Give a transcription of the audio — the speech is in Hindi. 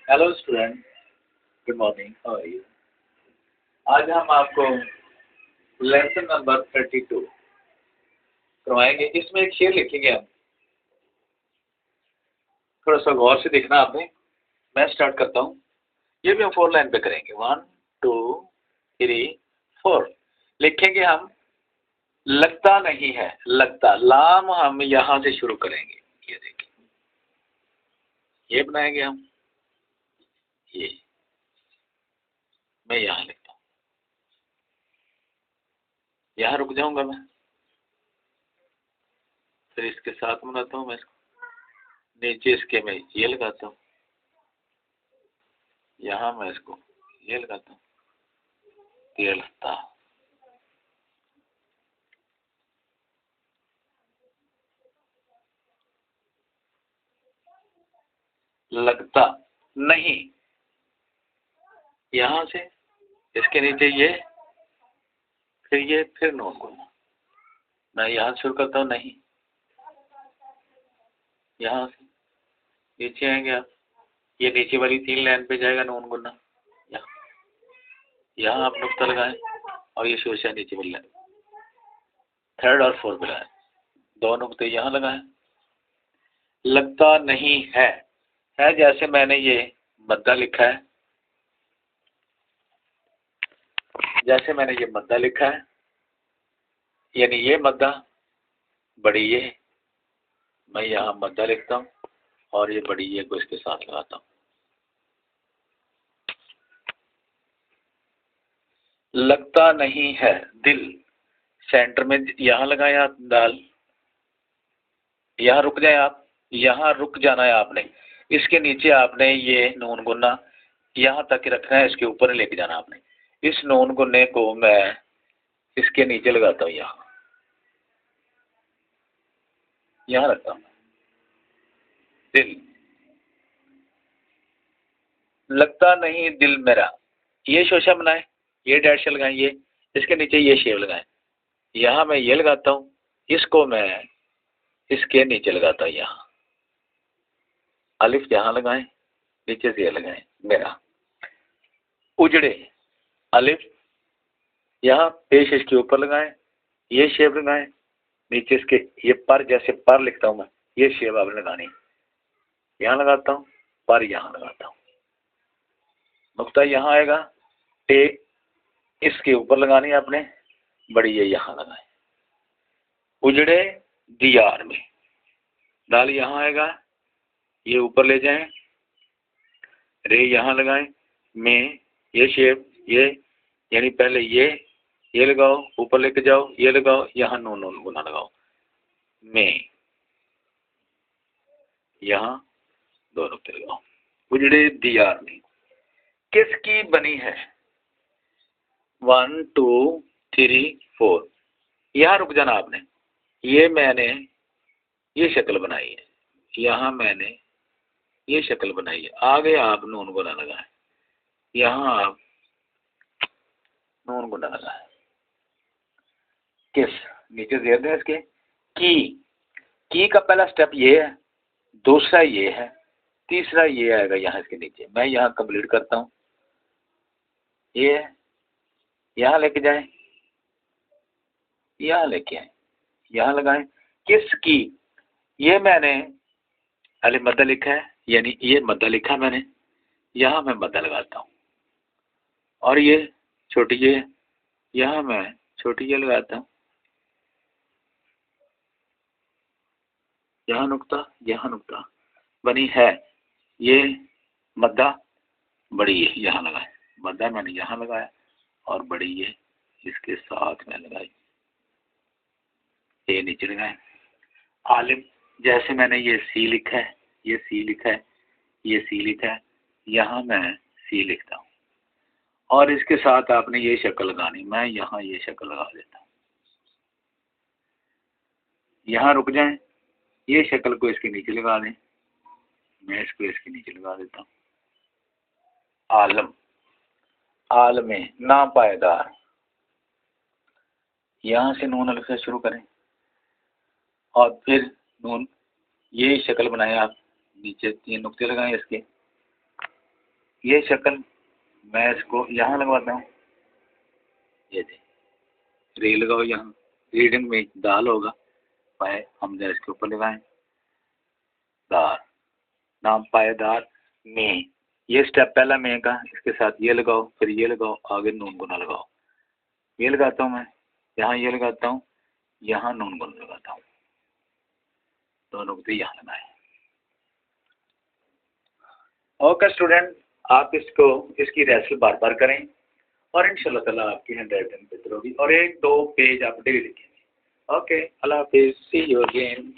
Hello student, good morning, how are you. आज हम आपको लेसन नंबर 32 करवाएंगे। इसमें एक शेर लिखेंगे हम, थोड़ा सा गौर से देखना आपने। मैं स्टार्ट करता हूँ। ये भी हम 4 लाइन पे करेंगे। 1 2 3 4 लिखेंगे हम। लगता नहीं है, लगता, लाम हम यहां से शुरू करेंगे। ये देखिए, ये बनाएंगे हम। ये मैं यहां लिखता हूँ, यहां रुक जाऊंगा मैं, फिर इसके साथ बनाता हूँ मैं इसको। नीचे इसके मैं ये लगाता हूँ, यहां मैं इसको ये लगाता हूँ। लगता, लगता नहीं, यहां से इसके नीचे ये, फिर ये, फिर नोन को मैं यहां शुरू करता हूँ। नहीं, यहां से नीचे आएंगे आप, ये नीचे वाली 3 लाइन पे जाएगा नोन गुना। यहाँ आप नुक्ता लगाएं और ये शोशा नीचे वाली लाइन, 3rd और 4th पे लगाएं, 2 नुक्ते यहाँ लगाएं। लगता नहीं है, जैसे मैंने ये मद्दा लिखा है, जैसे मैंने ये मद्दा लिखा है, यानी ये मद्दा बड़ी ये, मैं यहाँ मद्दा लिखता हूँ और ये बड़ी ये को इसके साथ लगाता हूँ। लगता नहीं है, दिल सेंटर में यहां लगाए आप दाल, यहां रुक जाए आप, यहां रुक जाना है आपने। इसके नीचे आपने ये नून गुन्ना यहां तक रखना है, इसके ऊपर लेके जाना आपने। इस नून गुन्ने को मैं इसके नीचे लगाता हूँ, यहां रखता हूँ। दिल, लगता नहीं दिल मेरा, ये शोशा बनाए, ये डैश लगाए, ये इसके नीचे ये शेव लगाए, यहां मैं ये लगाता हूँ, इसको मैं इसके नीचे लगाता हूँ। यहाँ अलिफ यहां लगाए, नीचे से ये लगाए मेरा। उजड़े, अलिफ यहाँ पेश इसके ऊपर लगाए, ये शेप लगाए, नीचे इसके ये पर, जैसे पर लिखता हूं मैं, ये शेप आपने लगानी, यहां लगाता हूं, पर यहां लगाता हूं, नुक्ता यहां आएगा, टे इसके ऊपर लगानी है आपने, बड़ी ये यहां लगाए। उजड़े दियार में, दाल यहां आएगा, ये ऊपर ले जाएं, रे यहां लगाएं, में ये शेप, ये यानी पहले ये लगाओ, ऊपर लेके जाओ, ये लगाओ, यहां नून नून गुना लगाओ, में यहां 2 नुक्ते लगाओ। उजड़े दियार में किसकी बनी है, 1 2 3 4, यहां रुक जाना आपने। ये मैंने ये शक्ल बनाई है, यहां मैंने ये शक्ल बनाई है, आगे आप नून गुना लगाए, यहां आप नून गुना लगाए। किस, नीचे दे दें इसके। की का पहला स्टेप ये है, दूसरा ये है, तीसरा ये आएगा यहाँ इसके नीचे। मैं यहाँ कंप्लीट करता हूँ, ये यहाँ लेके जाए, यहाँ लेके आए, यहाँ लगाए। किसकी, ये मैंने अली मद्दा लिखा है, यानी ये मद्दा लिखा मैंने, यहाँ मैं मद्दा लगाता हूँ, और ये छोटी ये, यहाँ मैं छोटी ये लगाता हूँ, यहाँ नुक्ता बनी है। ये मद्दा बड़ी ये यहाँ लगाए, मद्दा मैंने यहाँ लगाया और बड़ी ये इसके साथ में लगाई, ये नीचे लगाए। आलिम, जैसे मैंने ये सी लिखा है, ये सी लिखा है, ये सी लिखा है, यहाँ मैं सी लिखता हूँ और इसके साथ आपने ये शक्ल लगानी। मैं यहाँ ये शक्ल लगा देता हूँ, यहाँ रुक जाएं, ये शक्ल को इसके नीचे लगा दें, मैं इसको इसके नीचे लगा देता हूँ। आलम, आलमे नापायदार, यहाँ से नून अलिफ से शुरू करें और फिर नून, ये शक्ल बनाए आप, नीचे 3 नुक्ते लगाएं इसके, ये शक्ल मैं इसको यहाँ लगवाता हूँ, ये थे रे लगाओ, यहाँ रीडिंग में दाल होगा, पाए हम जरा इसके ऊपर लगाएं, दार, नाम पायेदार में, ये स्टेप पहला में का, इसके साथ ये लगाओ, फिर ये लगाओ, आगे नून गुना लगाओ, ये लगाता हूँ मैं, यहाँ ये लगाता हूँ, यहाँ नून गुना लगाता हूँ, दोनों को यहाँ लगाए। ओके स्टूडेंट, आप इसको इसकी रेसल बार बार करें और इंशाल्लाह ताला आपकी हैंडराइटिंग बेहतर होगी और 1-2 पेज आप डेली लिखेंगे। ओके, अल्लाह हाफिज़, सी यू अगेन।